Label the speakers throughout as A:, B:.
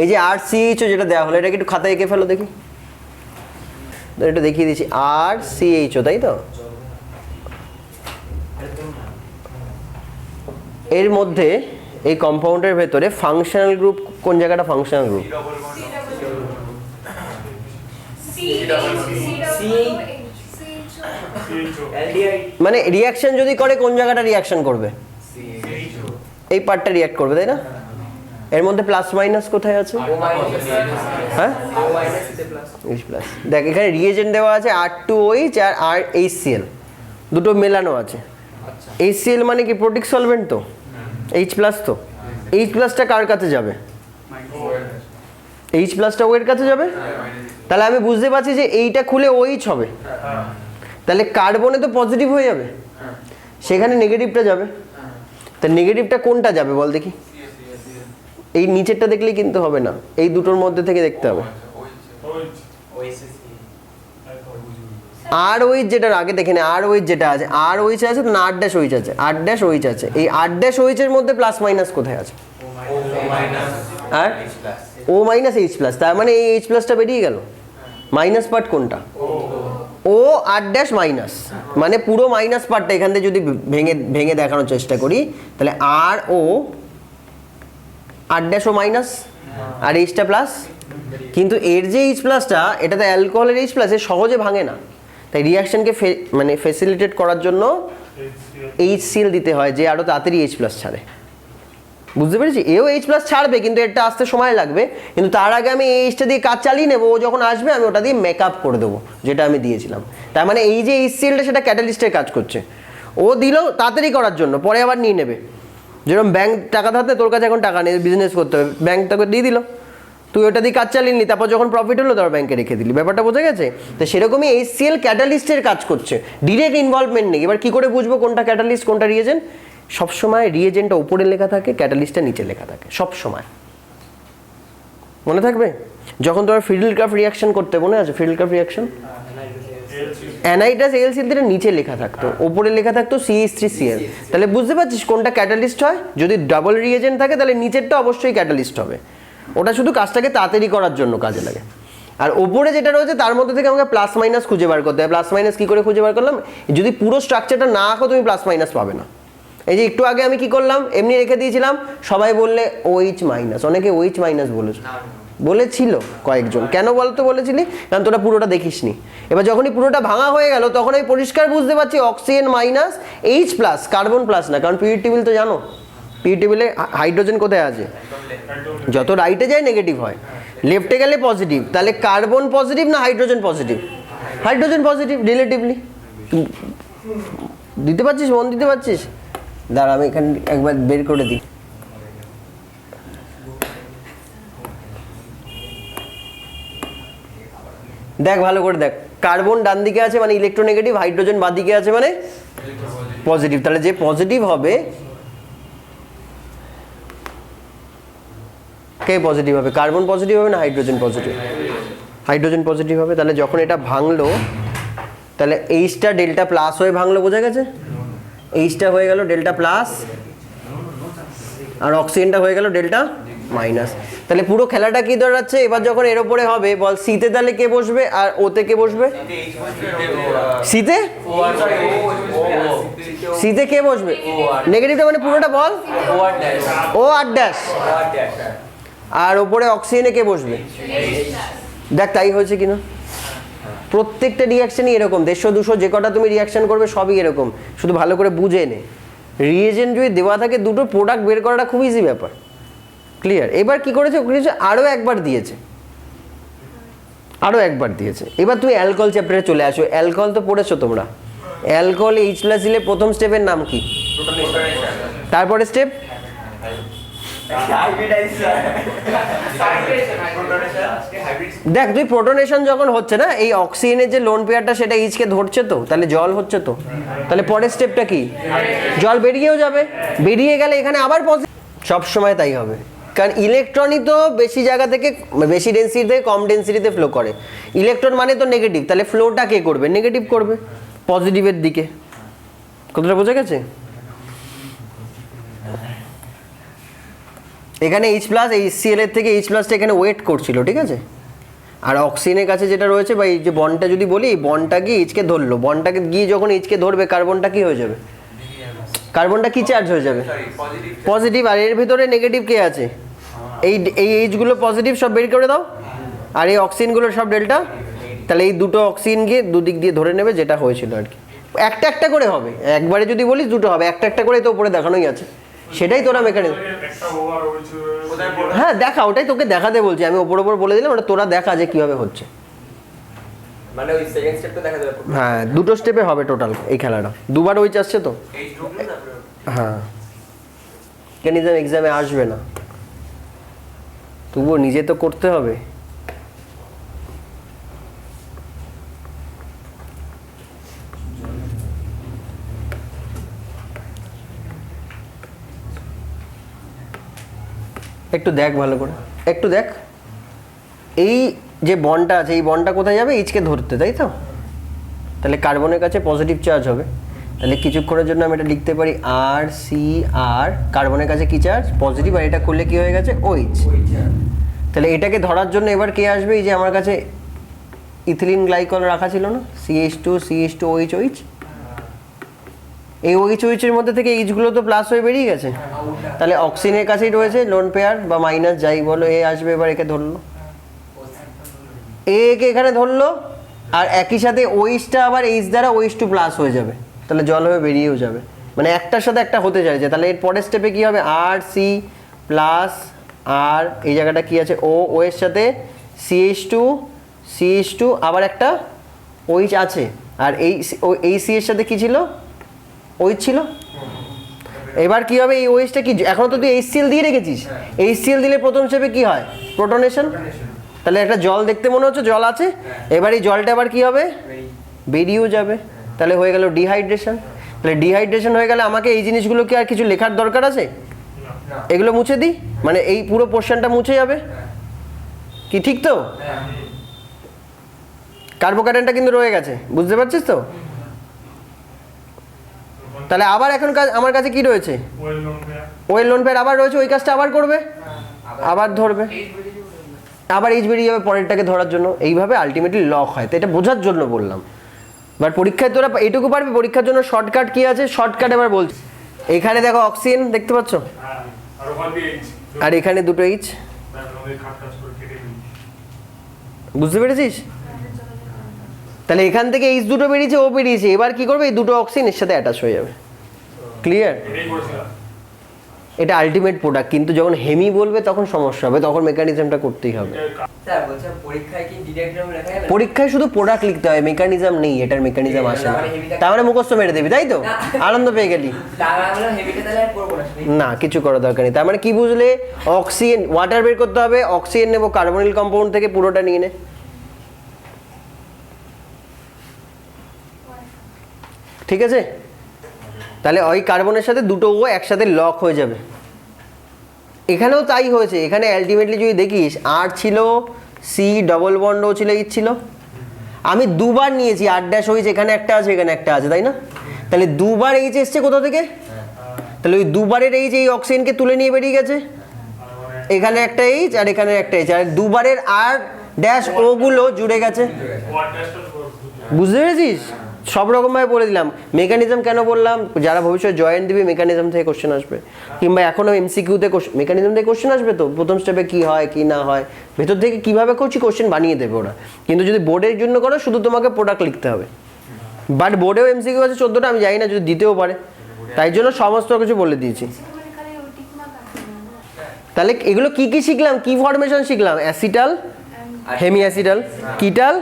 A: এই যে RCHO যেটা দেওয়া হলো, এটাকে একটু খাতায় এঁকে ফেলো দেখি, এটা দেখিয়ে দিচ্ছি, RCHO, তাই তো? এর মধ্যে এই কম্পাউন্ডের ভেতরে ফাংশনাল গ্রুপ কোন জায়গাটা ফাংশনাল গ্রুপ? মানে রিয়াকশন যদি করে কোন জায়গাটা রিয়াকশন করবে? এই পার্টটা রিয়াক্ট করবে, তাই না? এর মধ্যে প্লাস মাইনাস কোথায় আছে? হ্যাঁ, প্লাস। দেখ এখানে রিয়েজেন্ট দেওয়া আছে R2OH আর HCl, দুটো মেলানো আছে। HCl মানে কি প্রোটিক সলভেন্ট তো, H প্লাস তো, H প্লাসটা কার কাছে যাবে? H প্লাসটা O এর কাছে যাবে। তাহলে আমি বুঝতে পারছি যে এইটা খুলে OH হবে, তাহলে কার্বনে তো পজিটিভ হয়ে যাবে, সেখানে নেগেটিভটা যাবে। তা নেগেটিভটা কোনটা যাবে বল দেখি? এই নিচেরটা দেখলেই কিন্তু হবে না, এই দুটোর মধ্যে থেকে দেখতে হবে। ROH যেটার আগে দেখে না, ROH যেটা আছে, ROH আছে না R-OH আছে, R-OH আছে, এই R-OH এর মধ্যে প্লাস মাইনাস কোথায় আছে? আর O মাইনাস H প্লাস, তার মানে এই H প্লাসটা বেরিয়ে গেল। মাইনাস পার্ট কোনটা? O R- মাইনাস, মানে পুরো মাইনাস পার্টটা এখান থেকে যদি ভেঙে ভেঙে দেখানোর চেষ্টা করি, তাহলে RO R- মাইনাস আর Hটা প্লাস। কিন্তু এর যে H প্লাসটা, এটা তো অ্যালকোহলের H প্লাস, এ সহজে ভাঙে না, তাই রিয়াকশনকে মানে ফেসিলিটেট করার জন্য HCl দিতে হয়, যে আরও তাড়াতাড়ি H প্লাস ছাড়ে। বুঝতে পেরেছি? এও H প্লাস ছাড়বে, কিন্তু এটা আসতে সময় লাগবে, কিন্তু তার আগে আমি এই Hটা দিয়ে কাজ চালিয়ে নেবো, ও যখন আসবে আমি ওটা দিয়ে মেকআপ করে দেবো যেটা আমি দিয়েছিলাম। তার মানে এই যে HClটা সেটা ক্যাটালিস্টের কাজ করছে, ও দিল তাড়াতাড়ি করার জন্য, পরে আবার নিয়ে নেবে। যেরকম ব্যাংক টাকা থাকতে, তোর কাছে এখন টাকা নেই, বিজনেস করতে হবে, ব্যাংক তোকে দিয়ে দিল, তুই ওটা দিয়ে কাজ চালিয়ে নিলি, তারপর যখন প্রফিট হলো তারপর ব্যাংকে রেখে দিলি। ব্যাপারটা বোঝা গেছে? তো সেরকমই HCl ক্যাটালিস্টের কাজ করছে, ডিরেক্ট ইনভলভমেন্ট নেই। এবার কি করে বুঝবো কোনটা ক্যাটালিস্ট কোনটা রিয়েজেন্ট? সবসময় রিয়েজেন্টটা উপরে লেখা থাকে, ক্যাটালিস্টটা নিচে লেখা থাকে, সব সময় মনে থাকবে। যখন তোমার ফিডেলক্রাফট রিয়াকশন করতে, মনে আছে ফিডেলক্রাফট রিয়াকশন? অ্যানাইড্রাস AlCl নিচে লেখা থাকতো, উপরে লেখা থাকতো CH3Cl। তাহলে বুঝতে পারছিস কোনটা ক্যাটালিস্ট হয়? যদি ডাবল রিয়েজেন্ট থাকে তাহলে নিচেরটা অবশ্যই ক্যাটালিস্ট হবে, ওটা শুধু কাজটাকে তাড়াতাড়ি করার জন্য কাজে লাগে। আর ওপরে যেটা রয়েছে তার মধ্যে থেকে আমাকে প্লাস মাইনাস খুঁজে বার করতে হয়। প্লাস মাইনাস কী করে খুঁজে বার করলাম? যদি পুরো স্ট্রাকচারটা না আঁকো তুমি প্লাস মাইনাস পাবে না। এই যে একটু আগে আমি কি করলাম, এমনি রেখে দিয়েছিলাম, সবাই বললে OH মাইনাস, অনেকে OH মাইনাস বলেছিল কয়েকজন। কেন বলতো বলেছিলি? কারণ তোরা পুরোটা দেখিসনি। এবার যখনই পুরোটা ভাঙা হয়ে গেল তখন আমি পরিষ্কার বুঝতে পারছি oxygen minus, H plus, carbon plus না। কারণ পিরিয়ড টেবিল তো জানো, পিরিয়ড টেবিলে হাইড্রোজেন কোথায় আছে? যত রাইটে যায় নেগেটিভ হয়, লেফটে গেলে পজিটিভ। তাহলে কার্বন পজিটিভ না hydrogen positive? Hydrogen positive relatively. দিতে পারছিস, মন দিতে পারছিস? দাঁড়া আমি এখানে একবার বের করে দিই। দেখ ভালো করে দেখ, কার্বন ডান দিকে আছে মানে ইলেকট্রোনেগেটিভ, হাইড্রোজেন বাঁ দিকে আছে মানে পজিটিভ। তাহলে যে পজিটিভ হবে, কে পজিটিভ হবে? কার্বন পজিটিভ হবে না হাইড্রোজেন পজিটিভ? হাইড্রোজেন পজিটিভ হবে। তাহলে যখন এটা ভাঙলো, তাহলে Hটা ডেল্টা প্লাস হয়ে ভাঙলো, বোঝা গেছে? Hটা হয়ে গেল ডেল্টা প্লাস, আর অক্সিজেনটা হয়ে গেল ডেল্টা মাইনাস। তাহলে পুরো খেলাটা কি দাঁড়াচ্ছে? এবার যখন এর ওপরে হবে বল, সিতে তাহলে কে বসবে আর ওতে কে বসবে? সিতে সিতে কে বসবে? নেগেটিভটা মানে পুরোটা বল, OR'। আর ওপরে অক্সিজেনে কে বসবে? দেখ তাই হয়েছে কিনা। প্রত্যেকটা রিয়াকশনই এরকম, 150-200 যে কটা তুমি রিয়াকশন করবে সবই এরকম। শুধু ভালো করে বুঝে নে, রিয়েজেন্ট যদি দেওয়া থাকে দুটো প্রোডাক্ট বের করাটা খুব ইজি ব্যাপার। ক্লিয়ার? এবার কি করেছে, আরও একবার দিয়েছে, আরও একবার দিয়েছে। এবার তুমি অ্যালকোহল চ্যাপ্টারে চলে আসো। অ্যালকোহল তো পড়েছো তোমরা। অ্যালকোহল H+ দিলে প্রথম স্টেপের নাম কি? তারপরে স্টেপ দেখ, তুই প্রোটনেশন যখন হচ্ছে না, এই অক্সিজেনের যে লোন পেয়ারটা সেটা H কে ধরছে, তো তাহলে জল হচ্ছে তো। তাহলে পরের স্টেপটা কি? জল বেরিয়েও যাবে, বেরিয়ে গেলে এখানে আবার পজিটিভ। সবসময় তাই হবে, কারণ ইলেকট্রনই তো বেশি জায়গা থেকে, বেশি ডেন্সিটি থেকে কম ডেন্সিটিতে ফ্লো করে। ইলেকট্রন মানে তো নেগেটিভ, তাহলে ফ্লোটা কে করবে? নেগেটিভ করবে, পজিটিভের দিকে। কথাটা বোঝা গেছে? এখানে এইচ প্লাস এই সিএল এর থেকে এইচ প্লাসটা এখানে ওয়েট করছিল, ঠিক আছে। আর অক্সিজেনের কাছে যেটা রয়েছে বা এই যে বন্ডটা যদি বলি, এই বন্ডটা গিয়ে এইচকে ধরলো, বন্ডটাকে গিয়ে যখন এইচকে ধরবে কার্বনটা কি হয়ে যাবে, কার্বনটা কি চার্জ হয়ে যাবে, পজিটিভ। আর এর ভিতরে নেগেটিভ কে আছে, এই এই এইচগুলো পজিটিভ, সব বের করে দাও। আর এই অক্সিজেনগুলো সব ডেল্টা। তাহলে এই দুটো অক্সিজেন গিয়ে দুদিক দিয়ে ধরে নেবে, যেটা হয়েছিল আর কি। একটা একটা করে হবে, একবারে যদি বলিস দুটো হবে, একটা একটা করে তো উপরে দেখানোই আছে, সেটাই তোরা মেকানিজম। হ্যাঁ দেখা, ওটাই তোকে দেখাতে বলছি আমি, ওপর ওপর বলে দিলাম, ওটা তোরা দেখা যে কিভাবে হচ্ছে।
B: মানে ওই সেকেন্ড স্টেপটা দেখা যাবে।
A: হ্যাঁ দুটো স্টেপে হবে টোটাল এই খেলাটা, দুবার ওইচ আসছে তো। হ্যাঁ মেকানিজম এক্সামে আসবে না, তবুও নিজে তো করতে হবে। একটু দেখ ভালো করে, একটু দেখ এই যে বন্ডটা আছে, এই বন্ডটা কোথায় যাবে, এইচকে ধরতে, তাই তো। তাহলে কার্বনের কাছে পজিটিভ চার্জ হবে, তাহলে কিছুক্ষণের জন্য আমি এটা লিখতে পারি আর সি আর, কার্বনের কাছে কি চার্জ, পজিটিভ। আর এটা করলে কি হয়ে গেছে, ওইচ। তাহলে এটাকে ধরার জন্য এবার কে আসবে, এই যে আমার কাছে ইথিলিন গ্লাইকল রাখা ছিল না, CH2 OH OH, এই OH OH এর মধ্যে থেকে এইচগুলো তো প্লাস হয়ে বেরিয়ে গেছে। তাহলে অক্সিজেনের কাছেই রয়েছে লোন পেয়ার বা মাইনাস যাই বলো, এ আসবে, এবার একে ধরলো, একে এখানে ধরলো। আর একই সাথে ওইচটা আবার এইচ দ্বারা OH2 প্লাস হয়ে যাবে, তাহলে জল হয়ে বেরিয়েও যাবে, মানে একটার সাথে একটা হতে চাইছে। তাহলে এর পরের স্টেপে কি হবে, আর সি প্লাস আর এই জায়গাটা কি আছে, ও এর সাথে CH2 আবার একটা OH আছে। আর এই সি এর সাথে কি ছিল, OH ছিল। এবার কি হবে, এই OHটা কি, এখন তো তুই HCl দিয়ে রেখেছিস, HCl দিলে প্রথম স্টেপে কি হয়, প্রোটনেশন। তাহলে একটা জল দেখতে মনে হচ্ছে জল আছে, এবার এই জলটা আবার কি হবে, বেরিয়েও যাবে, তাহলে হয়ে গেল ডিহাইড্রেশন। তাহলে ডিহাইড্রেশন হয়ে গেলে আমাকে এই জিনিসগুলো কি আর কিছু লেখার দরকার আছে, এগুলো মুছে দিই, মানে এই পুরো পোর্শনটা মুছে যাবে কি, ঠিক তো। কার্বোকার্বনটা কিন্তু রয়ে গেছে, বুঝতে পারছিস তো। তাহলে আবার এখন আমার কাছে কি রয়েছে, ওয়েল লোন পেয়ার আবার রয়েছে, ওই কাজটা আবার করবে, আবার ধরবে, আবার এইচ বেরিয়ে যাবে পরেরটাকে ধরার জন্য। এইভাবে আলটিমেটলি লক হয়, তো এটা বোঝার জন্য বললাম। এবার পরীক্ষায় তোরা এইটুকু পারবি, পরীক্ষার জন্য শর্টকাট কি আছে, শর্টকাট এবার বলছি। এখানে দেখো অক্সিজেন দেখতে পাচ্ছ, আর এখানে দুটো এইচ, বুঝতে পেরেছিস। তাহলে এখান থেকে এইচ দুটো বেরিয়েছে, ও বেরিয়েছে, এবার কি করবে, এই দুটো অক্সিজেন এর সাথে অ্যাটাচ হয়ে যাবে, ক্লিয়ার। এটা আলটিমেট প্রোডাক্ট, কিন্তু যখন হেমি বলবে তখন সমস্যা হবে, তখন মেকানিজমটা করতেই হবে।
B: স্যার বলছেন পরীক্ষায় কি ডিরেক্টলি লেখা যাবে,
A: পরীক্ষায় শুধু প্রোডাক্ট লিখতে হয়, মেকানিজম নেই, এটার মেকানিজম আসে না। তার মানে মুখস্থ মেরে দিবি, তাই তো, আনন্দ পেয়ে গেলি।
B: তার মানে হেভিটা তাহলে আর করব না,
A: না কিছু করার দরকার নেই। তার মানে কি বুঝলে, অক্সিজেন ওয়াটার বের করতে হবে, অক্সিজেন নেবো কার্বনিল কম্পাউন্ড থেকে, পুরোটা নিয়ে নে। ঠিক আছে, তাহলে ওই কার্বনের সাথে দুটো ও একসাথে লক হয়ে যাবে। এখানেও তাই হয়েছে, এখানে আলটিমেটলি যদি দেখিস আর ছিল, সি ডবল বন্ড ও ছিল, এইচ ছিল। আমি দুবার নিয়েছি, আর ড্যাশ হয়েছে, এখানে একটা আছে, এখানে একটা আছে, তাই না। তাহলে দুবার এইচ এসছে কোথা থেকে, তাহলে ওই দুবারের এইচ এই অক্সিজেনকে তুলে নিয়ে বেরিয়ে গেছে, এখানে একটা এইচ আর এখানে একটা এইচ, আর দুবারের আর ড্যাশ ও গুলো জুড়ে গেছে, বুঝতে পেরেছিস। সব রকমভাবে বলে দিলাম। মেকানিজম কেন বললাম, যারা ভবিষ্যতে জয়েন্ট দিবে মেকানিজম থেকে কোশ্চেন আসবে, কিংবা এখনও এমসিকিউতে মেকানিজম থেকে কোশ্চেন আসবে। তো প্রথম স্টেপে কি হয় কি না হয়, ভেতর থেকে কিভাবে করছি কোশ্চেন বানিয়ে দেবে ওরা। কিন্তু যদি বোর্ডের জন্য করো, শুধু তোমাকে প্রোডাক্ট লিখতে হবে। বাট বোর্ডেও এমসিকিউ আছে 14টা, আমি জানি না যদি দিতেও পারে, তাই জন্য সমস্ত কিছু বলে দিয়েছি। তাহলে এগুলো কি কি শিখলাম, কি ফরমেশন শিখলাম, অ্যাসিটাল, হেমি অ্যাসিটাল, কিটাল,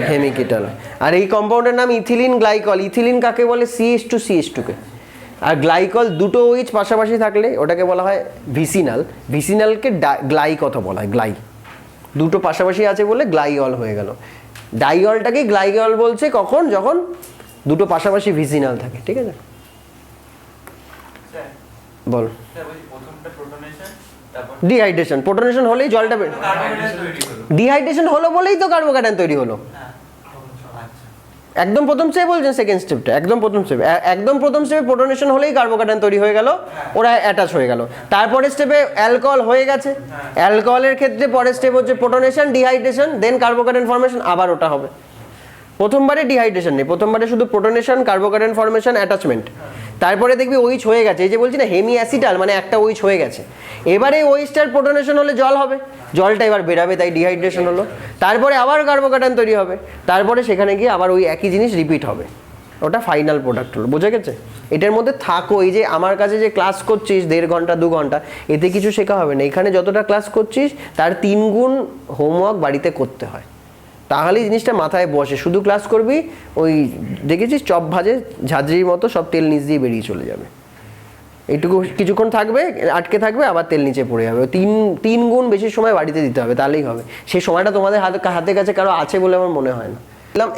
A: হেমি কিটাল। আর এই কম্পাউন্ডের নাম ইথিলিন গ্লাইকল। ইথিলিন কাকে বলে, CH2 কে। আর গ্লাইকল দুটো ওইচ পাশাপাশি থাকলে ওটাকে বলা হয় ভিসিনাল। ভিসিনালকে গ্লাই কথা বলা হয়, গ্লাই। দুটো পাশাপাশি আছে বলে গ্লাইঅল হয়ে গেল। ডাইঅলটাকে গ্লাইকল বলছে কখন, যখন দুটো পাশাপাশি ভিসিনাল থাকে, ঠিক আছে। বল। ডিহাইড্রেশন, প্রোটনেশন হলেই জলটা ডিহাইড্রেশন হলো বলেই তো কার্বোকার্বন তৈরি হলো। একদম প্রথম স্টেপ বলছেন সেকেন্ড স্টেপটা, একদম প্রথম স্টেপ, একদম প্রথম স্টেপে প্রোটনেশন হলেই কার্বোক্যাটায়ন তৈরি হয়ে গেল, ওরা অ্যাটাচ হয়ে গেল। তারপরে স্টেপে অ্যালকোহল হয়ে গেছে, অ্যালকোহলের ক্ষেত্রে পরের স্টেপ হচ্ছে প্রোটনেশন, ডিহাইড্রেশন, দেন কার্বোক্যাটায়ন ফর্মেশন, আবার ওটা হবে। প্রথমবারে ডিহাইড্রেশন নেই, প্রথমবারে শুধু প্রোটনেশন, কার্বোক্যাটায়ন ফর্মেশন, অ্যাটাচমেন্ট। তারপরে দেখবি OH হয়ে গেছে, এই যে বলছি না হেমি অ্যাসিটাল মানে একটা OH হয়ে গেছে। এবারে OHটার প্রোটনেশন হলে জল হবে, জলটা এবার বেরাবে, তাই ডিহাইড্রেশন হলো। তারপরে আবার কার্বোক্যাটায়ন তৈরি হবে, তারপরে সেখানে গিয়ে আবার ওই একই জিনিস রিপিট হবে, ওটা ফাইনাল প্রোডাক্ট হলো। বোঝা গেছে? এটার মধ্যে থাকো, এই যে আমার কাছে যে ক্লাস করছিস 1.5 ঘন্টা 2 ঘন্টা, এতে কিছু শেখা হবে না। এখানে যতটা ক্লাস করছিস তার 3 গুণ হোমওয়ার্ক বাড়িতে করতে হয়, তাহলেই জিনিসটা মাথায় বসে। শুধু ক্লাস করবি, ওই দেখেছিস চপ ভাজে ঝাঁঝরির মতো সব তেল নিচ দিয়ে বেরিয়ে চলে যাবে। এইটুকু কিছুক্ষণ থাকবে, আটকে থাকবে, আবার তেল নিচে পড়ে যাবে। তিন গুণ বেশি সময় বাড়িতে দিতে হবে, তাহলেই হবে। সেই সময়টা তোমাদের হাতে কাছে কারো আছে বলে আমার মনে হয় না।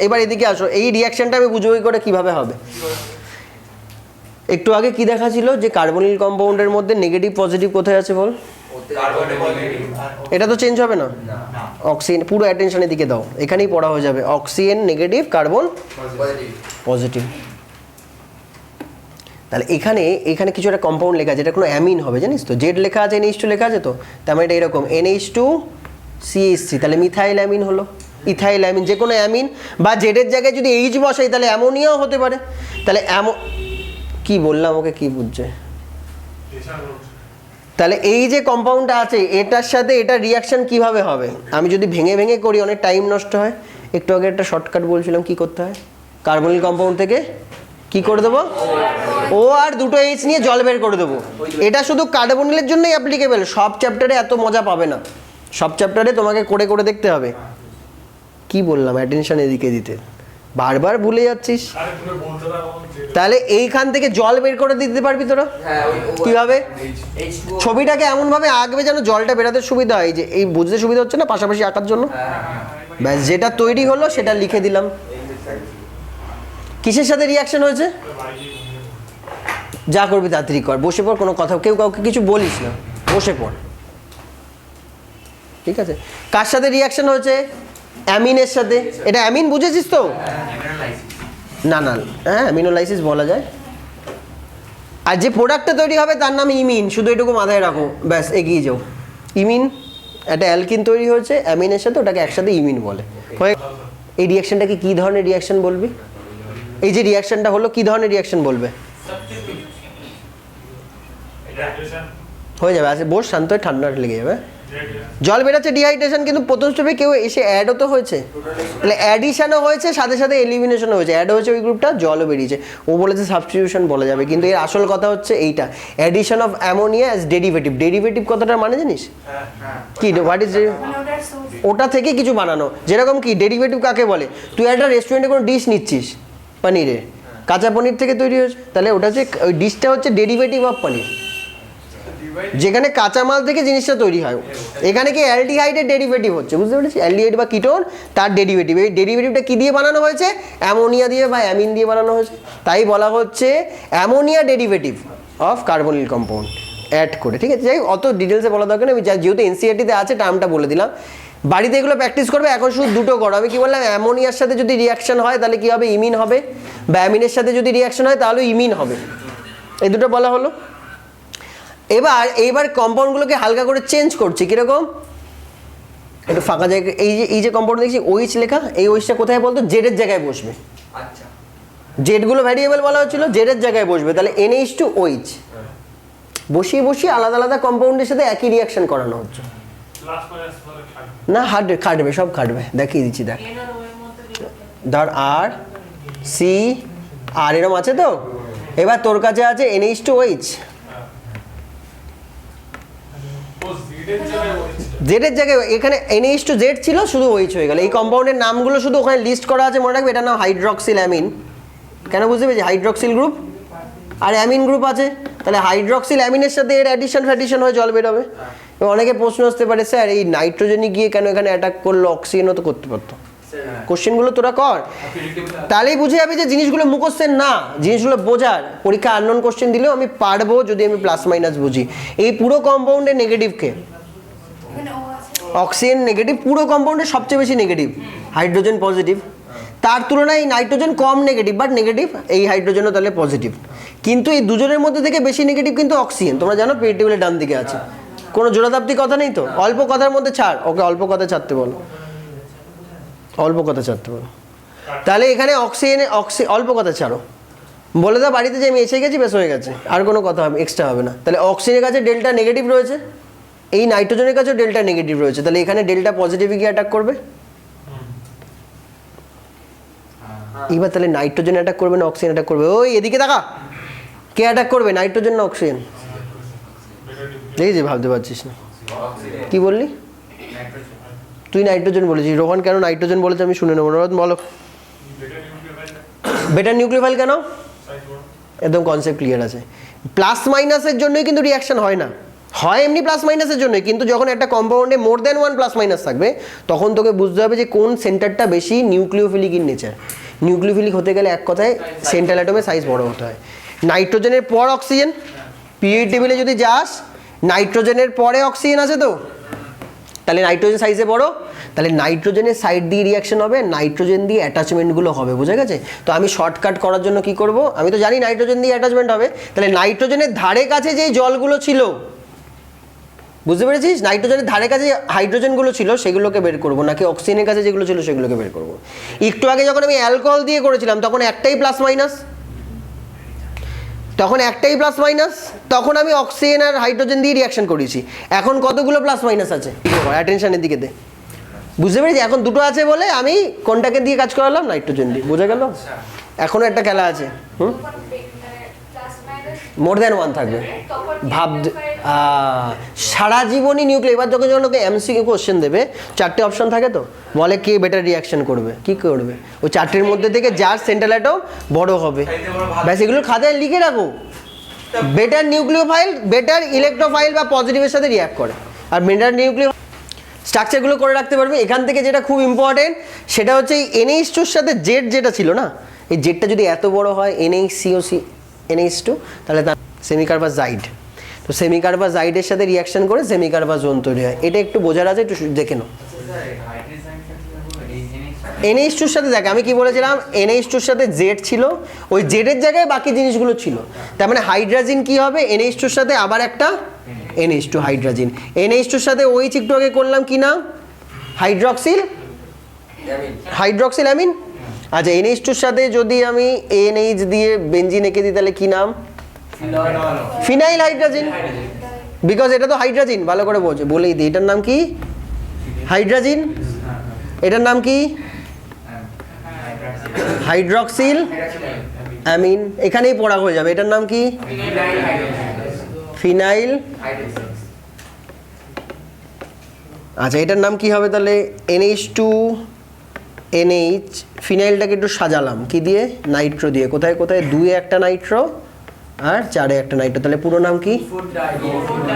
A: এবার এদিকে আসো, এই রিয়াকশনটা আমি বুঝবো কি করে কিভাবে হবে। একটু আগে কি দেখা ছিল যে কার্বনিল কম্পাউন্ডের মধ্যে নেগেটিভ পজিটিভ কোথায় আছে বল? এটা তো চেঞ্জ হবে না। অক্সিজেন, পুরো অ্যাটেনশনের দিকে দাও, এখানেই পড়া হয়ে যাবে। Oxygen negative, carbon positive. তাহলে এখানে কিছু একটা কম্পাউন্ড লেখা আছে, এটা কোনো অ্যামিন হবে জানিস তো। জেড লেখা আছে, NH2 লেখা আছে, তো তার মানে এটা এরকম NH2 CH3, তাহলে মিথাইল অ্যামিন হলো, ইথাইল অ্যামিন, যে কোনো অ্যামিন। বা জেডের জায়গায় যদি H বসাই তাহলে অ্যামোনিয়াও হতে পারে। তাহলে কি বললাম ওকে, কি বুঝছে? তাহলে এই যে কম্পাউন্ডটা আছে এটার সাথে এটা রিয়াকশন কিভাবে হবে, আমি যদি ভেঙে ভেঙে করি অনেক টাইম নষ্ট হয়। একটু আগে একটা শর্টকাট বলছিলাম, কি করতে হয়? কার্বনিল কম্পাউন্ড থেকে কি করে দেবো? ও আর দুটো H নিয়ে জল বের করে দেবো। এটা শুধু কার্বনিলের জন্যই অ্যাপ্লিকেবল, সব চ্যাপ্টারে এত মজা পাবে না। সব চ্যাপ্টারে তোমাকে করে করে দেখতে হবে। কি বললাম অ্যাটেনশন এদিকে দিতে, বারবার ভুলে যাচ্ছিস। তাহলে এইখান থেকে জল বের করে দিতে পারবি তোরা? কিভাবে? ছবিটাকে এমন ভাবে আঁকবে যেন জলটা বেরাতে সুবিধা হয়। যে এই বুঝতে সুবিধা হচ্ছে না পাশাপাশি আঁকার জন্য। ব্যাস, যেটা তৈরি হলো সেটা লিখে দিলাম। কিসের সাথে রিয়াকশন হয়েছে? যা করবি তাড়াতাড়ি কর, বসে পড়, কোনো কথা কেউ কাউকে কিছু বলিস না, বসে পড়, ঠিক আছে? কার সাথে রিয়াকশন হয়েছে? অ্যামিনের সাথে। এটা অ্যামিন বুঝেছিস তো? না হ্যাঁ অ্যামিনোলাইসিস বলা যায়। আর যে প্রোডাক্টটা তৈরি হবে তার নাম ইমিন, শুধু এটুকু মাথায় রাখো, ব্যাস এগিয়ে যাও। ইমিন, একটা অ্যালকিন তৈরি হয়েছে অ্যামিনের সাথে, ওটাকে একসাথে ইমিন বলে। এই রিয়াকশনটাকে কি ধরনের রিয়াকশন বলবি? এই যে রিয়াকশনটা হলো কি ধরনের রিয়াকশন বলবে? হয়ে যাবে, আচ্ছা বস, শান্ত হয়ে, ঠান্ডা লেগে যাবে। জল বেরোচ্ছে, ডিহাইড্রেশন, কিন্তু প্রথম স্টেপে কেউ এসে অ্যাডও তো হয়েছে, তাহলে অ্যাডিশনও হয়েছে, সাথে সাথে এলিমিনেশনও হয়েছে। অ্যাড হয়েছে ওই গ্রুপটা, জলও বেরিয়েছে। ও বলেছে সাবস্টিটিউশন বলা যাবে, কিন্তু এর আসল কথা হচ্ছে এইটা, addition of ammonia as derivative. Derivative কথাটার মানে জানিস কি? What is? ওটা থেকে কিছু বানানো। যেরকম কি ডেরিভেটিভ কাকে বলে? তুই একটা রেস্টুরেন্টে কোনো ডিশ নিচ্ছিস পনিরের, কাঁচা পনির থেকে তৈরি হয়েছে, তাহলে ওটা হচ্ছে ওই ডিশটা হচ্ছে ডেরিভেটিভ অফ পনির, যেখানে কাঁচা মাল থেকে জিনিসটা তৈরি হয়। এখানে কি অ্যালডিহাইডের ডেরিভেটিভ হচ্ছে, বুঝতে পেরেছি? অ্যালডিহাইড বা কিটোন, তার ডেরিভেটিভ। এই ডেরিভেটিভটা কি দিয়ে বানানো হয়েছে? অ্যামোনিয়া দিয়ে বা অ্যামিন দিয়ে বানানো হয়েছে। তাই বলা হচ্ছে ammonia derivative of carbonyl compound add করে, ঠিক আছে? যাই অত ডিটেলসে বলা দরকার নেই, আমি যেহেতু এনসিইআরটিতে আছে টার্মটা বলে দিলাম। বাড়িতে এগুলো প্র্যাকটিস করবে। এখন শুধু দুটো করো। আমি কি বললাম? অ্যামোনিয়ার সাথে যদি রিয়াকশন হয় তাহলে কি হবে? ইমিন হবে। বা অ্যামিনের সাথে যদি রিয়াকশন হয় তাহলে ইমিন হবে। এই দুটো বলা হলো। এইবার কম্পাউন্ডগুলোকে হালকা করে চেঞ্জ করছি। কিরকম? একটু ফাঁকা জায়গা, এই যে কম্পাউন্ড দেখছি OH লেখা, এই OHটা কোথায় বলতো? জেডের জায়গায় বসবে।
B: আচ্ছা,
A: জেডগুলো ভ্যারিয়েবল বলা হচ্ছিল, জেডের জায়গায় বসবে, তাহলে NH2OH বসিয়ে আলাদা আলাদা কম্পাউন্ডের সাথে একই রিয়াকশন করানো হচ্ছে। না খাটবে, সব খাটবে, দেখিয়ে দিচ্ছি। দেখ, ধর আর সি আর এরম আছে তো। এবার তোর কাছে আছে NH2OH, জেডের জায়গায় এখানে NH2Z ছিল, শুধু OH হয়ে গেল। এই কম্পাউন্ডের নামগুলো শুধু ওখানে লিস্ট করা আছে, মনে রাখবে। এটার নাম হাইড্রক্সিল অ্যামিন। কেন বুঝতে পেরেছি? হাইড্রক্সিল গ্রুপ আর অ্যামিন গ্রুপ আছে, তাহলে হাইড্রক্সিল অ্যামিনের সাথে এর অ্যাডিশন হয়ে জল বেরোবে। অনেকে প্রশ্ন আসতে পারে, স্যার এই নাইট্রোজেনে গিয়ে কেন এখানে অ্যাটাক করলো? অক্সিজেনও তো করতে পারতো। কোশ্চেনগুলো তোরা কর, তাহলেই বুঝে যাবে যে জিনিসগুলো মুখস্থের না, জিনিসগুলো বোঝার। পরীক্ষা আননোন কোশ্চেন দিলেও আমি পারবো যদি আমি প্লাস মাইনাস বুঝি। এই পুরো কম্পাউন্ডের নেগেটিভকে, অক্সিজেন নেগেটিভ, পুরো কম্পাউন্ডের সবচেয়ে বেশি নেগেটিভ, হাইড্রোজেন পজিটিভ। তার তুলনায় এই nitrogen com negative, but negative এই হাইড্রোজেনও তাহলে পজিটিভ। কিন্তু এই দুজনের মধ্যে থেকে বেশি নেগেটিভ কিন্তু অক্সিজেন, তোমরা জানো পিরিয়ড টেবিলের ডান দিকে আছে। কোনো জোড়াতাপ্তি কথা নেই তো, অল্প কথার মধ্যে ছাড়, ওকে অল্প কথা ছাড়তে বলো, অল্প কথা ছাড়তে বলো। তাহলে এখানে অল্প কথা ছাড়ো, বলে দাও বাড়িতে যে আমি এসে গেছি, বেশ হয়ে গেছে, আর কোনো কথা হবে এক্সট্রা হবে না। তাহলে অক্সিজেনের কাছে ডেল্টা নেগেটিভ রয়েছে, এই নাইট্রোজেনের কাছেও ডেল্টা নেগেটিভ রয়েছে, তাহলে এখানে ডেল্টা পজিটিভ কি অ্যাটাক করবে? এবার তাহলে নাইট্রোজেন অ্যাটাক করবে না অক্সিজেন অ্যাটাক করবে? ওই এদিকে তাকা, কে অ্যাটাক করবে, নাইট্রোজেন না অক্সিজেন? দেখেছি, ভাবতে পারছিস না, কি বললি তুই? নাইট্রোজেন বলেছিস। রোহন কেন নাইট্রোজেন বলেছে আমি শুনে নেবো, রোহন বলো। বেটার নিউক্লিওফাইল কেন? একদম কনসেপ্ট ক্লিয়ার আছে। প্লাস মাইনাসের জন্যই কিন্তু রিয়াকশন হয় না, হয় এমনি প্লাস মাইনাসের জন্যই, কিন্তু যখন একটা কম্পাউন্ডে more than one plus minus থাকবে তখন তোকে বুঝতে হবে যে কোন সেন্টারটা বেশি নিউক্লিওফিলিক ইন নেচার। নিউক্লিওফিলিক হতে গেলে এক কথায় সেন্ট্রাল অ্যাটমের সাইজ বড় হতে হয়। নাইট্রোজেনের পর অক্সিজেন, পিরিয়ড টেবিলে যদি যাস নাইট্রোজেনের পরে অক্সিজেন আছে তো, তাহলে নাইট্রোজেন সাইজে বড়, তাহলে নাইট্রোজেনের সাইড দিয়ে রিয়াকশন হবে, নাইট্রোজেন দিয়ে অ্যাটাচমেন্টগুলো হবে, বোঝা গেছে? তো আমি শর্টকাট করার জন্য কি করব, আমি তো জানি নাইট্রোজেন দিয়ে অ্যাটাচমেন্ট হবে, তাহলে নাইট্রোজেনের ধারে কাছে যেই জলগুলো ছিল, বুঝতে পেরেছিস, নাইট্রোজেনের ধারে কাছে হাইড্রোজেনগুলো ছিল সেগুলোকে বের করবো, নাকি অক্সিজেনের কাছে যেগুলো ছিল সেগুলোকে বের করবো? একটু আগে যখন আমি অ্যালকোহল দিয়ে করেছিলাম তখন একটাই প্লাস মাইনাস, তখন আমি অক্সিজেন আর হাইড্রোজেন দিয়ে রিয়াকশন করেছি। এখন কতগুলো প্লাস মাইনাস আছে, অ্যাটেনশনের দিকে দে, বুঝতে পেরেছি? এখন দুটো আছে বলে আমি কোনটাকে দিয়ে কাজ করালাম, নাইট্রোজেন দিয়ে, বোঝা গেল? এখনো একটা খেলা আছে, মোর দ্যান ওয়ান থাকবে, ভাব সারা জীবনই নিউক্লিয়ার। এবার যখন যখন ওকে এমসিকিউ কোশ্চেন দেবে, চারটে অপশন থাকে তো, বলে কে বেটার রিয়াকশন করবে, কি করবে, ওই চারটের মধ্যে থেকে যার সেন্ট্রাল অ্যাটম বড় হবে, ব্যাস এগুলো খাতায় লিখে রাখো। বেটার নিউক্লিওফাইল, বেটার ইলেকট্রোফাইল বা পজিটিভের সাথে রিয়াক্ট করে, আর বেটার নিউক্লিও স্ট্রাকচারগুলো করে রাখতে পারবে। এখান থেকে যেটা খুব ইম্পর্টেন্ট সেটা হচ্ছে এই NH2 সাথে জেড যেটা ছিল না, এই জেডটা যদি এত বড় হয় NH2 NH2, তাহলে তার সেমিকার্বাস জাইড, তো সেমিকার্বাস জাইডের সাথে রিয়াকশন করে সেমিকার্বাস জোন তৈরি হয়। এটা একটু বোঝার আছে, একটু দেখে নাও। NH2 সাথে দেখ আমি কি বলেছিলাম, NH2 সাথে জেড ছিল, ওই জেডের জায়গায় বাকি জিনিসগুলো ছিল, তার মানে হাইড্রোজেন কি হবে, NH2 সাথে আবার একটা NH2 হাইড্রোজেন, NH2 সাথে ওই একটু আগে করলাম কি না, হাইড্রক্সিল অ্যামিন। আচ্ছা, NH2 সাথে যদি আমি NH দিয়ে বেঞ্জিন এঁকে দিই তাহলে কি নাম, ফিনাইল হাইড্রোজেন, বিকজ এটা তো হাইড্রোজেন, ভালো করে বলেই দিই, এটার নাম কি হাইড্রোজেন, এটার নাম কি হাইড্রক্সিল অ্যামিন, এখানেই পড়া হয়ে যাবে। এটার নাম কি ফিনাইল। আচ্ছা, এটার নাম কি হবে তাহলে, NH2 NH, ফিনাইলটাকে একটু সাজালাম কি দিয়ে, নাইট্রো দিয়ে, কোথায় কোথায়, 2-এ একটা নাইট্রো আর 4-এ একটা নাইট্রো, তাহলে পুরো নাম কি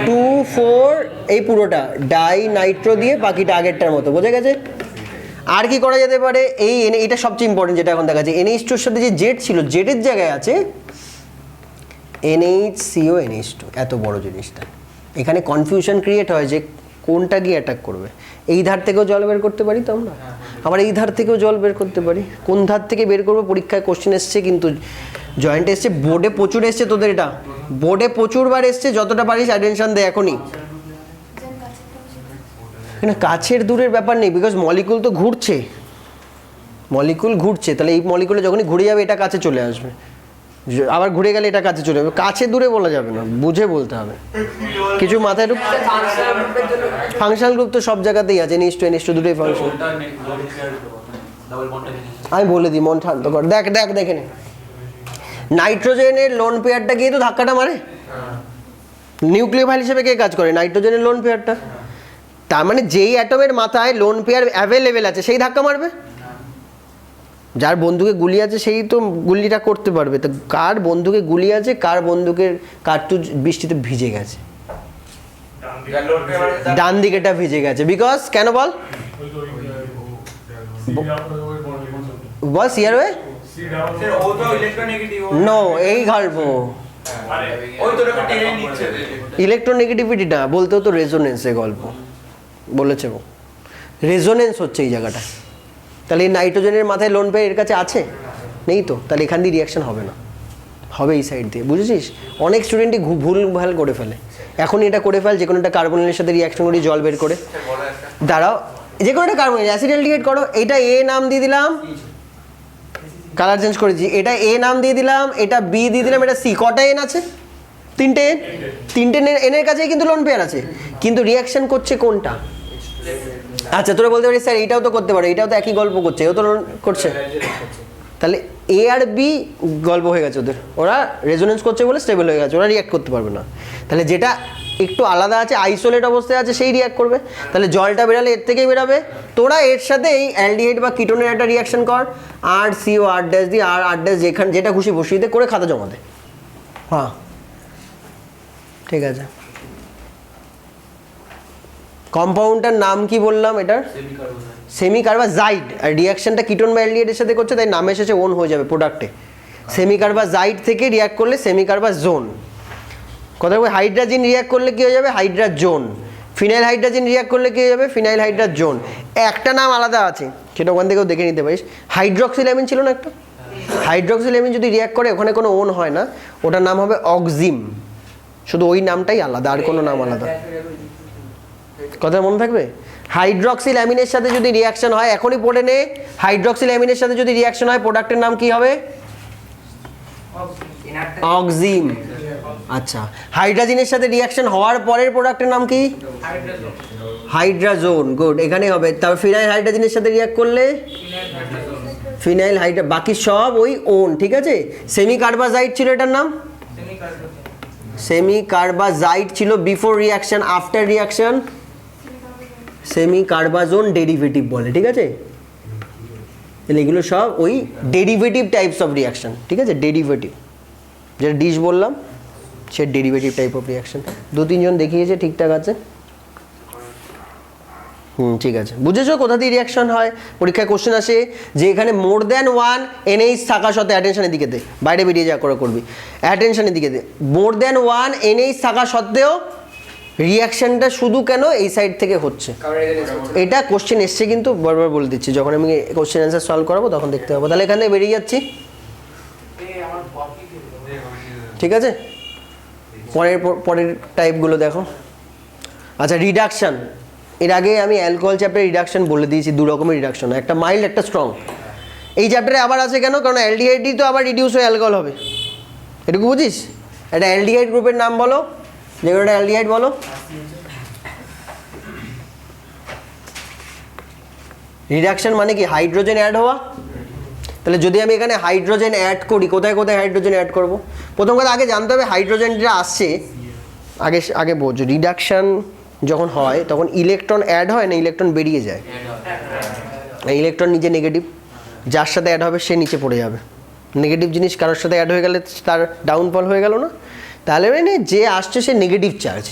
A: 2,4, এই পুরোটা ডাই নাইট্রো দিয়ে, বাকিটা আগেরটার মতো, বোঝা গেছে? আর কি করা যেতে পারে, এটা সবচেয়ে ইম্পর্টেন্ট যেটা এখন দেখা যাচ্ছে, NH2 এর সাথে যে জেড ছিল, জেডের জায়গায় আছে NHCO NH2, এত বড় জিনিসটা, এখানে কনফিউশন ক্রিয়েট হয় যে কোনটা গিয়ে অ্যাটাক করবে। এই ধার থেকেও জল বের করতে পারি তো আমরা, আবার এই ধার থেকেও জল বের করতে পারি। কোন ধার থেকে বের করবো, পরীক্ষায় কোশ্চেন এসছে, কিন্তু জয়েন্ট এসছে, বোর্ডে প্রচুর এসছে, তোদের এটা বোর্ডে প্রচুরবার এসছে, যতটা পারিস অ্যাটেনশন দে এখনই। না, কাছের দূরের ব্যাপার নেই, বিকজ মলিকুল তো ঘুরছে, তাহলে এই মলিকুলে যখনই ঘুরে যাবে এটা কাছে চলে আসবে, আবার ঘুরে গেলে এটা কাছে চলে যাবে, কাছে দূরে বলা যাবে না, বুঝে বলতে হবে। কিছু মাথায় ঢুক, ফাংশনাল গ্রুপ তো সব জায়গাতেই আছে, NH2 দুটোই ফাংশন। আমি বলে দিই, মন শান্ত কর, দেখে নে, নাইট্রোজেনের লোন পেয়ারটা গিয়ে তো ধাক্কাটা মারে, নিউক্লিওফাইল হিসেবে কে কাজ করে, নাইট্রোজেনের লোন পেয়ারটা, তার মানে যেই অ্যাটমের মাথায় লোন পেয়ার অ্যাভেলেবেল আছে সেই ধাক্কা মারবে, যার বন্দুকে গুলি আছে সেই তো গুলিটা করতে পারবে। তো কার বন্দুকে গুলি আছে, কার বন্দুকের কার্তুজ বৃষ্টিতে ভিজে গেছে, ডান দিকেটা ভিজে গেছে, বিকজ কেন বল সিআর ওয়ে নো, এই ঘাড়বো ইলেকট্রোনেগেটিভিটিটা বলতে হতো রেজোনেন্সে, গল্প বলেছে রেজোনেন্স হচ্ছে এই জায়গাটা, তাহলে এই নাইট্রোজেনের মাথায় লোন পেয়ার এর কাছে আছে? নেই তো, তাহলে এখান দিয়ে রিয়াকশন হবে না, হবে এই সাইড দিয়ে। বুঝেছিস? অনেক স্টুডেন্টই ভুল ভাল করে ফেলে। এখনই এটা করে ফেল, যে কোনো একটা কার্বনের সাথে রিয়াকশন করি, জল বের করে। দাঁড়াও, যে কোনো একটা কার্বন অ্যাসিডালডিহাইড করো, এটা এ নাম দিয়ে দিলাম, কালার চেঞ্জ করেছি, এটা এ নাম দিয়ে দিলাম, এটা বি দিয়ে দিলাম, এটা সি। কটা এন আছে? তিনটে এন। তিনটে এনের কাছেই কিন্তু লোন পেয়ার আছে, কিন্তু রিয়াকশন করছে কোনটা? আচ্ছা, তোরা বলতে পারিস স্যার এটাও তো করতে পারো, এটাও তো একই গল্প করছে, এও তো করছে। তাহলে এ আর বি গল্প হয়ে গেছে ওদের, ওরা রেজোনেন্স করছে বলে স্টেবল হয়ে গেছে, ওরা রিয়াক্ট করতে পারবে না। তাহলে যেটা একটু আলাদা আছে, আইসোলেট অবস্থায় আছে, সেই রিয়াক্ট করবে। তাহলে জলটা বেরালে এর থেকেই বেরাবে। তোরা এর সাথে এই অ্যালডিহাইড বা কিটোনের একটা রিয়াকশন কর, আর সিও আর ড্যাশ দিয়ে আর ড্যাশ যেখানে যেটা খুশি বসিয়ে দে, করে খাতা জমা দে। হ্যাঁ ঠিক আছে। কম্পাউন্ডটার নাম কি বললাম? এটার সেমি কার্বাজাইড। আর রিয়াকশনটা কিটোন বা অ্যালডিহাইডের সাথে করছে, তাই নামে শেষে ওন হয়ে যাবে প্রোডাক্টে। সেমি কার্বাজাইড থেকে রিয়াক্ট করলে সেমি কার্বাজোন। কথা বলবো, হাইড্রাজিন রিয়াক্ট করলে কী হয়ে যাবে? হাইড্রাজোন। ফিনাইল হাইড্রাজিন রিয়াক্ট করলে কী হয়ে যাবে? ফিনাইল হাইড্রাজোন। একটা নাম আলাদা আছে, সেটা ওখান থেকেও দেখে নিতে পারিস। হাইড্রক্সিল্যামিন ছিল না একটা? হাইড্রক্সিল্যামিন যদি রিয়াক্ট করে, ওখানে কোনো ওন হয় না, ওটার নাম হবে অক্সিম। শুধু ওই নামটাই আলাদা, আর কোনো নাম আলাদা। কথা মনে থাকবে? হাইড্রক্সিল অ্যামিনের সাথে যদি রিয়াকশন হয়, এখনই পড়ে নে, হাইড্রক্সিল অ্যামিনের সাথে যদি রিয়াকশন হয়, প্রোডাক্টের নাম কি হবে? অক্সিম। আচ্ছা, হাইড্রাজিনের সাথে রিয়াকশন হওয়ার পরের প্রোডাক্টের নাম কি? হাইড্রাজোন। গুড, এখানে হবে। তবে ফিনাইল হাইড্রাজিনের সাথে রিয়াক্ট করলে ফিনাইল হাইড্রা, বাকি সব ওই ওন। ঠিক আছে। সেমি কার্বাজাইড ছিল এটার নাম, সেমি কার্বাজাইড ছিল before reaction, after reaction semicarbazone derivative বলে। ঠিক আছে, তাহলে এগুলো সব ওই ডেরিভেটিভ টাইপস অফ রিয়াকশন। ঠিক আছে, ডেরিভেটিভ, যেটা ডিশ বললাম সে ডেরিভেটিভ টাইপ অফ রিয়াকশন। 2-3 জন দেখিয়েছে, ঠিকঠাক আছে। ঠিক আছে, বুঝেছো কোথা দিয়ে রিয়াকশন হয়? পরীক্ষায় কোশ্চেন আসে যে এখানে মোর দ্যান 1 NH থাকা সত্ত্বেও, অ্যাটেনশনের দিকে দে, বাইরে বেরিয়ে যা করে করবি, অ্যাটেনশনের দিকে দে। মোর দ্যান 1 NH থাকা সত্ত্বেও রিয়াকশনটা শুধু কেন এই সাইড থেকে হচ্ছে, এটা কোশ্চেন এসছে কিন্তু, বারবার বলে দিচ্ছি, যখন আমি কোশ্চেন অ্যান্সার সলভ করাবো তখন দেখতে পাবো। তাহলে এখান থেকে বেরিয়ে যাচ্ছি। ঠিক আছে, পরের টাইপগুলো দেখো। আচ্ছা, রিডাকশান। এর আগে আমি অ্যালকোহল চ্যাপ্টারে রিডাকশন বলে দিয়েছি, 2 রকমের রিডাকশন, একটা মাইল্ড, একটা স্ট্রং। এই চ্যাপ্টারে আবার আছে কেন? কারণ অ্যালডিহাইডই তো আবার রিডিউস হয়ে অ্যালকোহল হবে, এটুকু বুঝিস? একটা অ্যালডিহাইড গ্রুপের নাম বলো, যে কোনো একটা অ্যালডিহাইড বলো। রিডাকশন মানে কি? হাইড্রোজেন অ্যাড হওয়া। তাহলে যদি আমি এখানে হাইড্রোজেন অ্যাড করি, কোথায় কোথায় হাইড্রোজেন অ্যাড করব? প্রথম কথা আগে জানতে হবে হাইড্রোজেনটা আসছে, আগে বোঝো। রিডাকশন যখন হয় তখন ইলেকট্রন অ্যাড হয় না ইলেকট্রন বেরিয়ে যায়? ইলেকট্রন নিজে নেগেটিভ, যার সাথে অ্যাড হবে সে নিচে পড়ে যাবে। নেগেটিভ জিনিস কারোর সাথে অ্যাড হয়ে গেলে তার ডাউনফল হয়ে গেল না? তাহলে মানে যে আসছে সে নেগেটিভ চার্জ,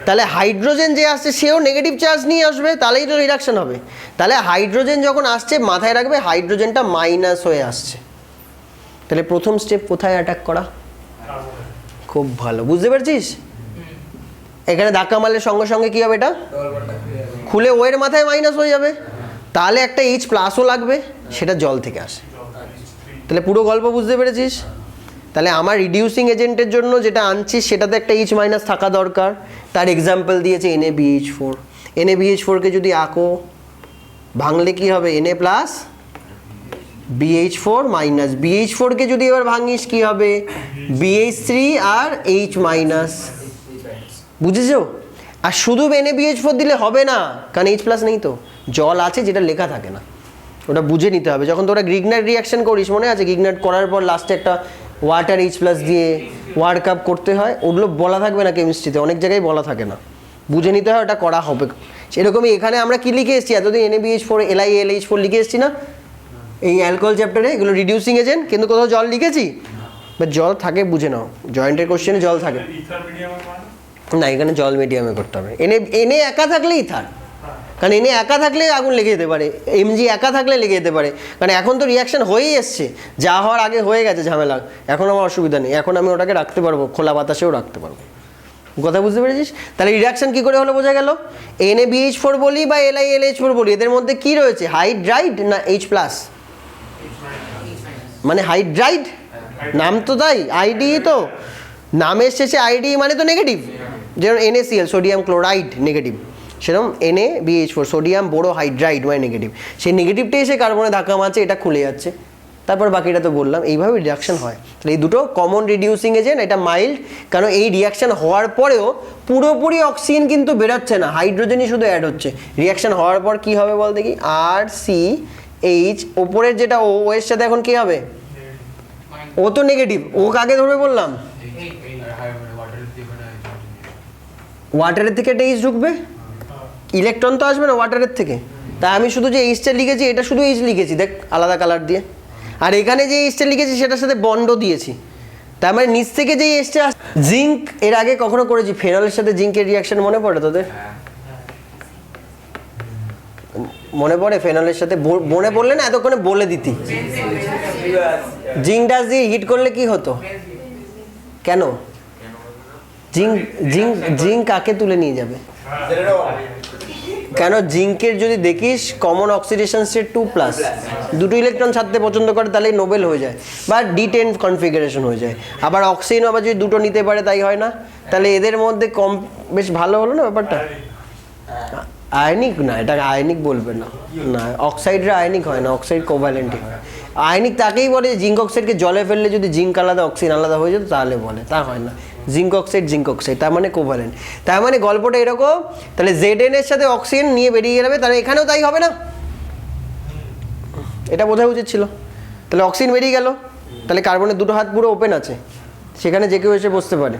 A: তাহলে হাইড্রোজেন যে আসছে সেও নেগেটিভ চার্জ নিয়ে আসবে, তাহলেই তো রিডাকশন হবে। তাহলে হাইড্রোজেন যখন আসছে মাথায় রাখবে হাইড্রোজেনটা মাইনাস হয়ে আসছে। তাহলে প্রথম স্টেপ কোথায় অ্যাটাক করা? খুব ভালো, বুঝতে পারছিস? এখানে ধাক্কা মারলে সঙ্গে সঙ্গে কী হবে? এটা খুলে ওয়ের মাথায় মাইনাস হয়ে যাবে, তাহলে একটা এইচ প্লাসও লাগবে, সেটা জল থেকে আসে। তাহলে পুরো গল্প বুঝতে পেরেছিস? তাহলে আমার রিডিউসিং এজেন্টের জন্য যেটা আনছিস সেটাতে একটা এইচ মাইনাস থাকা দরকার। তার এক্সাম্পল দিয়েছে NaBH4। NaBH4কে যদি আঁকো, ভাঙলে কি হবে? Na প্লাস BH4 মাইনাস, BH4কে যদি এবার ভাঙিস কি হবে? BH3 আর H মাইনাস। বুঝেছো? আর শুধু NaBH4 দিলে হবে না, কারণ H প্লাস নেই তো, জল আছে যেটা লেখা থাকে না, ওটা বুঝে নিতে হবে। যখন তোরা গ্রিগনাট রিয়াকশন করিস, মনে আছে? গ্রিগনাট করার পর লাস্টে একটা ওয়াটার H প্লাস দিয়ে ওয়ার্ক আপ করতে হয়, ওগুলো বলা থাকবে না কেমিস্ট্রিতে, অনেক জায়গায় বলা থাকে না, বুঝে নিতে হয়, ওটা করা হবে। সেরকমই এখানে আমরা কি লিখে এসেছি এতদিন? NaBH4 LiLH4 লিখে এসেছি না এই অ্যালকোহল চ্যাপ্টারে? এগুলো রিডিউসিং এজেন্ট, কিন্তু কোথাও জল লিখেছি? বা জল থাকে, বুঝে নাও, জয়েন্টের কোশ্চেনে জল থাকে না, এখানে জল মিডিয়ামে করতে হবে। এনে একা থাকলে ইথার, কারণ এনে একা থাকলে আগুন লেগে যেতে পারে, Mg একা থাকলে লেগে যেতে পারে, কারণ এখন তো রিয়াকশন হয়েই এসছে, যা হওয়ার আগে হয়ে গেছে ঝামেলা, এখন আমার অসুবিধা নেই, এখন আমি ওটাকে রাখতে পারবো, খোলা বাতাসেও রাখতে পারবো। কথা বুঝতে পেরেছিস? তাহলে রিডাকশন কি করে হলো বোঝা গেল? NaBH4 বলি বা LiLH4 বলি, এদের মধ্যে কি রয়েছে, হাইড্রাইড না H প্লাস? মানে হাইড্রাইড, নাম তো তাই, আইডি তো নামের শেষে আইডি মানে তো নেগেটিভ। যেমন NaCl সোডিয়াম ক্লোরাইড নেগেটিভ, সেরকম NaBH4 সোডিয়াম বোরো হাইড্রাইড মানে নেগেটিভ। সেই নেগেটিভটা এসে কার্বনে ধাক্কা মারছে, এটা খুলে যাচ্ছে, তারপর বাকিটা তো বললাম। এইভাবে রিয়াকশন হয়। তাহলে এই দুটো কমন রিডিউসিং এজেন্ট, এটা মাইল্ড, কারণ এই রিয়াকশন হওয়ার পরেও পুরোপুরি অক্সিজেন কিন্তু বেরোচ্ছে না, হাইড্রোজেনই শুধু অ্যাড হচ্ছে। রিয়াকশন হওয়ার পর কি হবে বল দেখি, RCH, ওপরের যেটা ও, ও এর সাথে এখন কি হবে, ও তো নেগেটিভ, ও কাকে ধরবে বললাম, ওয়াটারের থেকে একটা এইচ ঢুকবে, ইলেকট্রন তো আসবে না ওয়াটারের থেকে। তাই আমি শুধু যে এইচটা লিখেছি, এটা শুধু এইচ লিখেছি দেখ আলাদা কালার দিয়ে, আর এখানে যে এইচটা লিখেছি সেটার সাথে বন্ডও দিয়েছি। তার মানে নিচ থেকে যে এইচটা, জিঙ্ক এর আগে কখনো করেছি ফেনলের সাথে জিঙ্কের রিয়াকশন মনে পড়ে তোদের? মনে পড়ে ফেনলের সাথে? মনে পড়লে না এতক্ষণে বলে দিতি। জিঙ্ক ডাস দিয়ে হিট করলে কি হতো, কেন জিঙ্ক জিঙ্ক জিঙ্ক কাকে তুলে নিয়ে যাবে? কেন জিঙ্কের যদি দেখিস কমন অক্সিডেশন স্টেট 2+, দুটো ইলেকট্রন ছাড়তে পছন্দ করে, তাহলে নোবেল হয়ে যায় বা D10 কনফিগারেশন হয়ে যায়। আবার অক্সিজেন আবার যদি দুটো নিতে পারে তাই হয় না, তাহলে এদের মধ্যে কম বেশ ভালো হলো না ব্যাপারটা। আয়নিক না, এটা আয়নিক বলবে না, না অক্সাইডরা আয়নিক হয় না, অক্সাইড কোভ্যালেন্টই হয়। আয়নিক তাকেই বলে জিঙ্ক অক্সাইডকে জলে ফেললে যদি জিঙ্ক আলাদা অক্সিজেন আলাদা হয়ে যেত তাহলে বলে, তা হয় না। জিঙ্ক অক্সাইড তার মানে কোভ্যালেন্ট। তার মানে গল্পটা এরকম, তাহলে Zn এর সাথে অক্সিজেন নিয়ে বেরিয়ে যাবে, তাহলে এখানেও তাই হবে না, এটা বোঝা উচিত ছিল। তাহলে অক্সিজেন বেরিয়ে গেল, তাহলে কার্বনের দুটো হাত পুরো ওপেন আছে, সেখানে যে কেউ এসে বসতে পারে।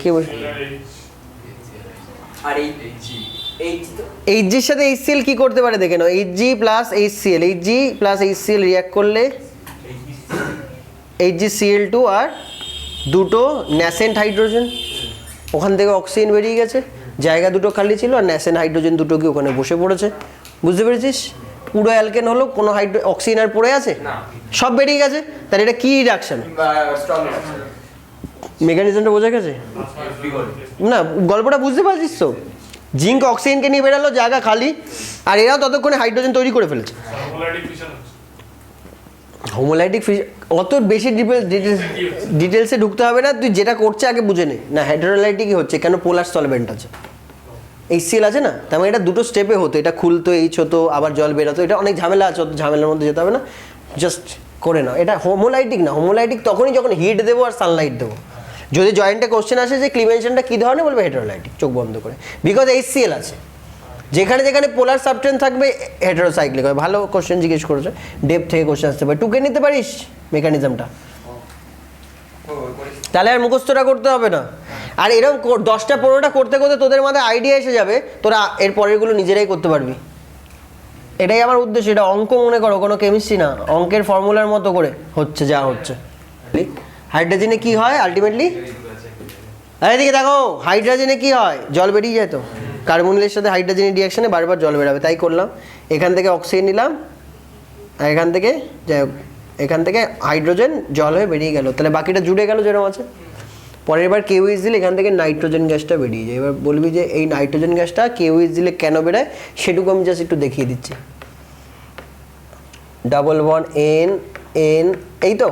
A: কে বসে?
B: আর এই
A: Hgর সাথে HCl কি করতে পারে দেখে নাও, Hg plus HCl, Hg plus HCl react করলে HgCl2 আর দুটো ন্যাসেন্ট হাইড্রোজেন, ওখান থেকে অক্সিজেন বেরিয়ে গেছে, জায়গা দুটো খালি ছিল আর ন্যাসেন্ট হাইড্রোজেন দুটো কি ওখানে বসে পড়েছে। বুঝতে পেরেছিস? পুরো অ্যালকেন হলো, কোনো অক্সিজেন আর পড়ে আছে, সব বেরিয়ে গেছে। তাহলে এটা কি রিডাকশন, মেকানিজমটা বোঝা গেছে না? গল্পটা বুঝতে পারছিস তো? জিঙ্ক অক্সিজেনকে নিয়ে বেরালো, জায়গা খালি, আর এরাও ততক্ষণে হাইড্রোজেন তৈরি করে ফেলেছে। হোমোলাইটিক ফিশন অত বেশি ডিটেলসে ঢুকতে হবে না, তুই যেটা করছে আগে বুঝে নে। না হেটেরোলাইটিকই হচ্ছে, কেন পোলার সলভেন্ট আছে, HCl আছে না, তার মানে এটা দুটো স্টেপে হতো, এটা খুলতো H হতো আবার জল বেরোতো, এটা অনেক ঝামেলা আছে, অত ঝামেলার মধ্যে যেতে হবে না, জাস্ট করে নাও। এটা হোমোলাইটিক না, হোমোলাইটিক তখনই যখন হিট দেবো আর সানলাইট দেবো। যদি জয়েন্টে কোশ্চেন আসে যে ক্লিভেশনটা কী ধরনের, বলবে হেটেরোলাইটিক, চোখ বন্ধ করে, বিকজ HCl আছে। যেখানে যেখানে পোলার সাবটেন্স থাকবে হেটেরোসাইক্লিক হবে। ভালো কোশ্চেন জিজ্ঞেস করেছে, ডেপ থেকে কোশ্চেন আসতে পারে, টুকে নিতে পারিস মেকানিজমটা, তাহলে আর মুখস্থটা করতে হবে না। আর এরকম 10টা 15টা করতে করতে তোদের মাথায় আইডিয়া এসে যাবে, তোরা এর পরেরগুলো নিজেরাই করতে পারবি। এটাই আমার উদ্দেশ্য। এটা অঙ্ক মনে করো, কোনো কেমিস্ট্রি না, অঙ্কের ফর্মুলার মতো করে হচ্ছে যা হচ্ছে। হাইড্রোজেনে কি হয় আলটিমেটলি, আরে এদিকে দেখো, হাইড্রোজেনে কি হয়, জল বেরিয়ে যায় তো, কার্বনিলের সাথে হাইড্রোজেনের রিয়াকশনে বারবার জল বেরাবে, তাই করলাম। এখান থেকে অক্সিজেন নিলাম, আর এখান থেকে যাই হোক, এখান থেকে হাইড্রোজেন জল হয়ে বেরিয়ে গেল, তাহলে বাকিটা জুড়ে গেল যেরকম আছে। পরের বার KOH দিলে এখান থেকে নাইট্রোজেন গ্যাসটা বেরিয়ে যায়। এবার বলবি যে এই নাইট্রোজেন গ্যাসটা KOH দিলে কেন বেরোয়, সেটুকু আমি জাস্ট একটু দেখিয়ে দিচ্ছি। ডাবল বন্ড N N, এই তো,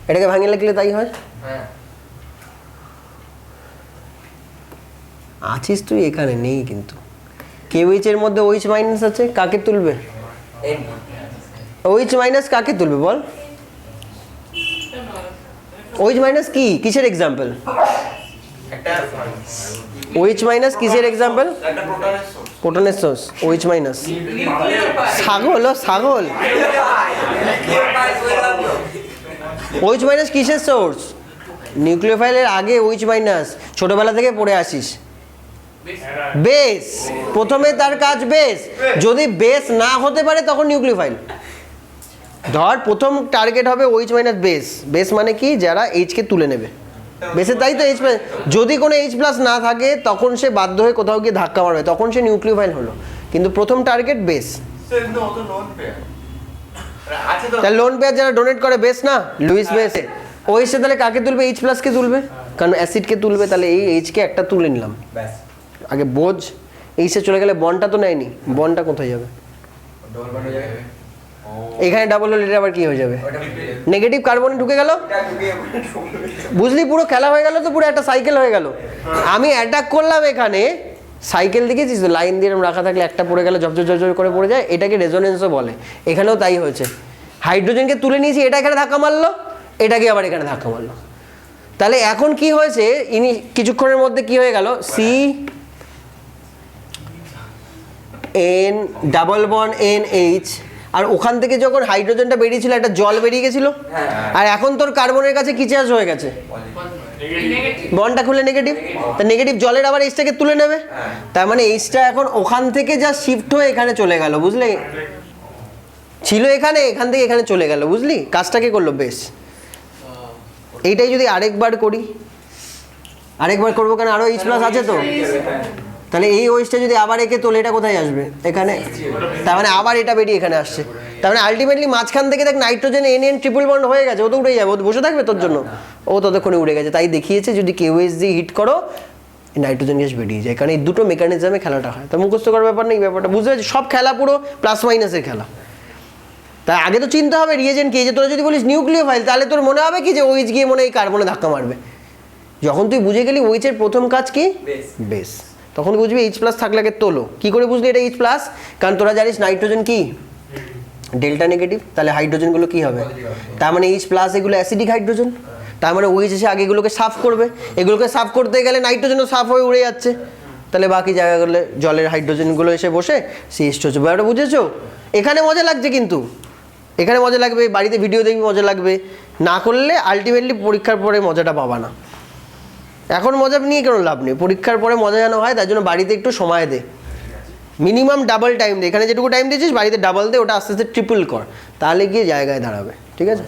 A: এটাকে ভাঙিয়ে লিখলে তাই হয়। আছিস তুই এখানে, নেই কিন্তু। KOH এর মধ্যে OH মাইনাস আছে, কাকে তুলবে? OH মাইনাস কাকে তুলবে বল? OH মাইনাস কি, কিসের এক্সাম্পল? OH মাইনাস কিসের এক্সাম্পল? প্রোটনের সোর্স। OH মাইনাস ছাগল, ও ছাগল। OH মাইনাস কিসের সোর্স? নিউক্লিওফাইলের আগে OH মাইনাস, ছোটবেলা থেকে পড়ে আসিস। বেস, প্রথমে তার কাজ বেস, যদি বেস না হতে পারে তখন নিউক্লিওফাইল। ধর প্রথম টার্গেট হবে OH মাইনাস বেস, বেস মানে কি, যারা H কে তুলে নেবে বেসে, তাই তো H+। যদি কোনো H+ না থাকে তখন সে বাধ্য হয়ে কোথাও গিয়ে ধাক্কা মারবে, তখন সে নিউক্লিওফাইল হলো, কিন্তু প্রথম টার্গেট বেস। তাহলে লোন পেয়ার যারা ডোনেট করে বেস না, লুইস বেস, OH তাহলে কাকে তুলবে? H+ কে তুলবে। কারণ অ্যাসিডকে তুলবে, তাহলে এই এইচকে একটা তুলে নিলাম।
B: ব্যাস
A: আগে বোঝ, এইচে চলে গেলে বনটা তো নেয়নি, বনটা কোথায় যাবে?
B: ডবল বন্ড হয়ে যাবে।
A: এখানে ডাবল হলে এটা আবার কি হয়ে যাবে?
B: ওটা
A: নেগেটিভ কার্বনে ঢুকে গেল,
B: এটা ঢুকে
A: বুঝলি? পুরো খেলা হয়ে গেল তো, পুরো একটা সাইকেল হয়ে গেল। আমি অ্যাটাক করলাম এখানে, সাইকেল দেখেছিস তো, লাইন দিয়ে এরম রাখা থাকলে একটা পড়ে গেলে ঝপঝপ ঝপঝপ করে পড়ে যায়, এটাকে রেজোনেন্সও বলে। এখানেও তাই হয়েছে, হাইড্রোজেনকে তুলে নিয়েছি, এটা এখানে ধাক্কা মারলো, এটাকে আবার এখানে ধাক্কা মারলো। তাহলে এখন কি হয়েছে, ইনি কিছুক্ষণের মধ্যে কি হয়ে গেল, C N double bond N H, আর ওখান থেকে যখন হাইড্রোজেনটা বেরিয়েছিল একটা জল বেরিয়ে গেছিল,
B: হ্যাঁ
A: আর এখন তোর কার্বনের কাছে কি চার্জ হয়ে গেছে, বন্ডটা খুলে নেগেটিভ, তা নেগেটিভ জলের আবার এইচটাকে তুলে নেবে, তার মানে এইচটা এখন ওখান থেকে যা শিফট হয়ে এখানে চলে গেল, বুঝলি? ছিল এখানে, এখান থেকে এখানে চলে গেল, বুঝলি? কাজটা কি করলো? বেশ, এইটাই যদি আরেকবার করি, আরেকবার করবো কেন, আরো এইচ প্লাস আছে তো, তাহলে এই ওইচটা যদি আবার একে তোলে, এটা কোথায় আসবে? এখানে। তার মানে আবার এটা বেরিয়ে এখানে আসছে, তার মানে আলটিমেটলি মাঝখান থেকে দেখ nitrogen N N triple bond হয়ে গেছে, ও তো উড়ে যাবে, ও তো বসে থাকবে তোর জন্য, ও ততক্ষণে উড়ে গেছে। তাই দেখিয়েছে যদি কেওএস দিয়ে হিট করো নাইট্রোজেন গ্যাস বেরিয়ে যায়, কারণ এই দুটো মেকানিজমে খেলাটা হয়। তা মুখস্থ করার ব্যাপার নেই, ব্যাপারটা বুঝতে পারছি, সব খেলা পুরো প্লাস মাইনাসের খেলা। তাই আগে তো চিন্তা হবে রিয়েজেন্ট কি, যে তোরা যদি বলিস নিউক্লিওফাইল, তাহলে তোর মনে হবে কি যে ওইচ গিয়ে মনে হয় এই কার্বনে ধাক্কা মারবে। যখন তুই বুঝে গেলি ওইচের প্রথম কাজ কি, বেস, তখন বুঝবি এইচ প্লাস থাকলে আগে তোলো। কি করে বুঝলি এটা এইচ প্লাস? কারণ তোরা জানিস নাইট্রোজেন কি ডেল্টা নেগেটিভ, তাহলে হাইড্রোজেনগুলো কি হবে, তার মানে এইচ প্লাস, এগুলো অ্যাসিডিক হাইড্রোজেন, তার মানে ওইচ এসে আগে এগুলোকে সাফ করবে, এগুলোকে সাফ করতে গেলে নাইট্রোজেনও সাফ হয়ে উড়ে যাচ্ছে, তাহলে বাকি জায়গাগুলো জলের হাইড্রোজেনগুলো এসে বসে সিএইচ হচ্ছে। ব্যাপারটা বুঝেছো? এখানে মজা লাগছে, কিন্তু এখানে মজা লাগবে, বাড়িতে ভিডিও দেখবি মজা লাগবে, না করলে আলটিমেটলি পরীক্ষার পরে মজাটা পাবা না। এখন মজা নিয়ে কোনো লাভ নেই, পরীক্ষার পরে মজা যেন হয় তার জন্য বাড়িতে একটু সময় দে, মিনিমাম ডাবল টাইম দে, এখানে যেটুকু টাইম দিয়েছিস বাড়িতে ডাবল দে, ওটা আস্তে আস্তে ট্রিপল কর, তাহলে গিয়ে জায়গায় দাঁড়াবে। ঠিক আছে?